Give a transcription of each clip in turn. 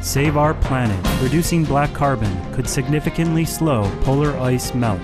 Save our planet. Reducing black carbon could significantly slow polar ice melt.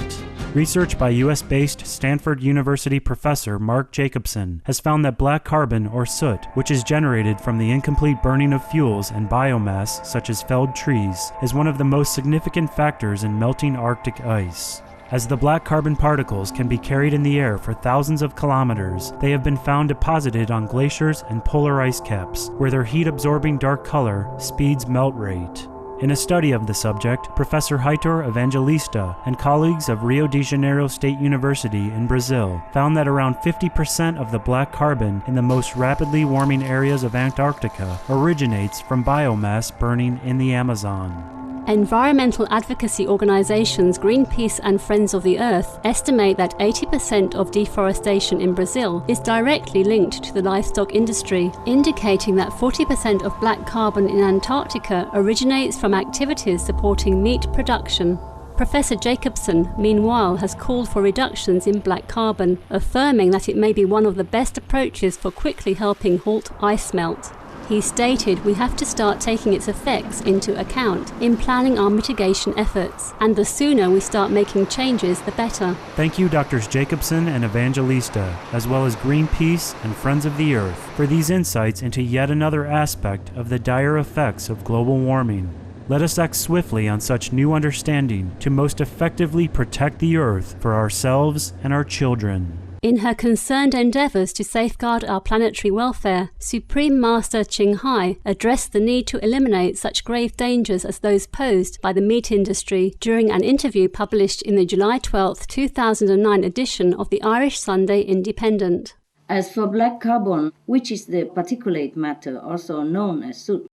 Research by US-based Stanford University professor Mark Jacobson has found that black carbon, or soot, which is generated from the incomplete burning of fuels and biomass such as felled trees, is one of the most significant factors in melting Arctic ice. As the black carbon particles can be carried in the air for thousands of kilometers, they have been found deposited on glaciers and polar ice caps, where their heat-absorbing dark color speeds melt rate. In a study of the subject, Professor Heitor Evangelista and colleagues of Rio de Janeiro State University in Brazil found that around 50% of the black carbon in the most rapidly warming areas of Antarctica originates from biomass burning in the Amazon. Environmental advocacy organizations Greenpeace and Friends of the Earth estimate that 80% of deforestation in Brazil is directly linked to the livestock industry, indicating that 40% of black carbon in Antarctica originates from activities supporting meat production. Professor Jacobson, meanwhile, has called for reductions in black carbon, affirming that it may be one of the best approaches for quickly helping halt ice melt. He stated we have to start taking its effects into account in planning our mitigation efforts, and the sooner we start making changes, the better. Thank you, Drs. Jacobson and Evangelista, as well as Greenpeace and Friends of the Earth, for these insights into yet another aspect of the dire effects of global warming. Let us act swiftly on such new understanding to most effectively protect the Earth for ourselves and our children. In her concerned endeavours to safeguard our planetary welfare, Supreme Master Ching Hai addressed the need to eliminate such grave dangers as those posed by the meat industry during an interview published in the July 12, 2009 edition of the Irish Sunday Independent. As for black carbon, which is the particulate matter also known as soot,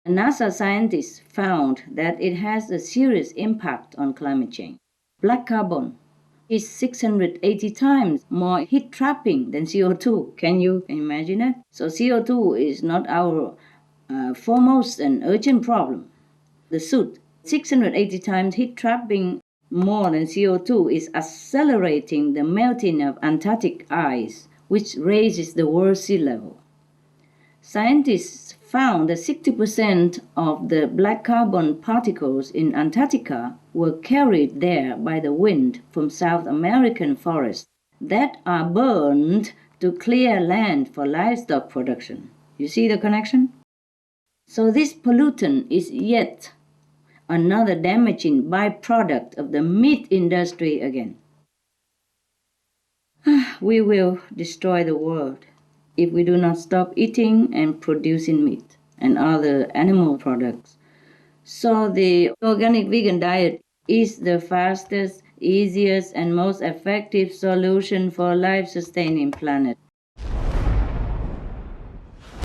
NASA scientists found that it has a serious impact on climate change. Black carbon is 680 times more heat-trapping than CO2. Can you imagine it? So CO2 is not our foremost and urgent problem. The soot, 680 times heat-trapping more than CO2, is accelerating the melting of Antarctic ice, which raises the world sea level. Scientists found that 60% of the black carbon particles in Antarctica were carried there by the wind from South American forests that are burned to clear land for livestock production. You see the connection? So this pollutant is yet another damaging byproduct of the meat industry again. We will destroy the world if we do not stop eating and producing meat and other animal products. So the organic vegan diet is the fastest, easiest, and most effective solution for a life-sustaining planet.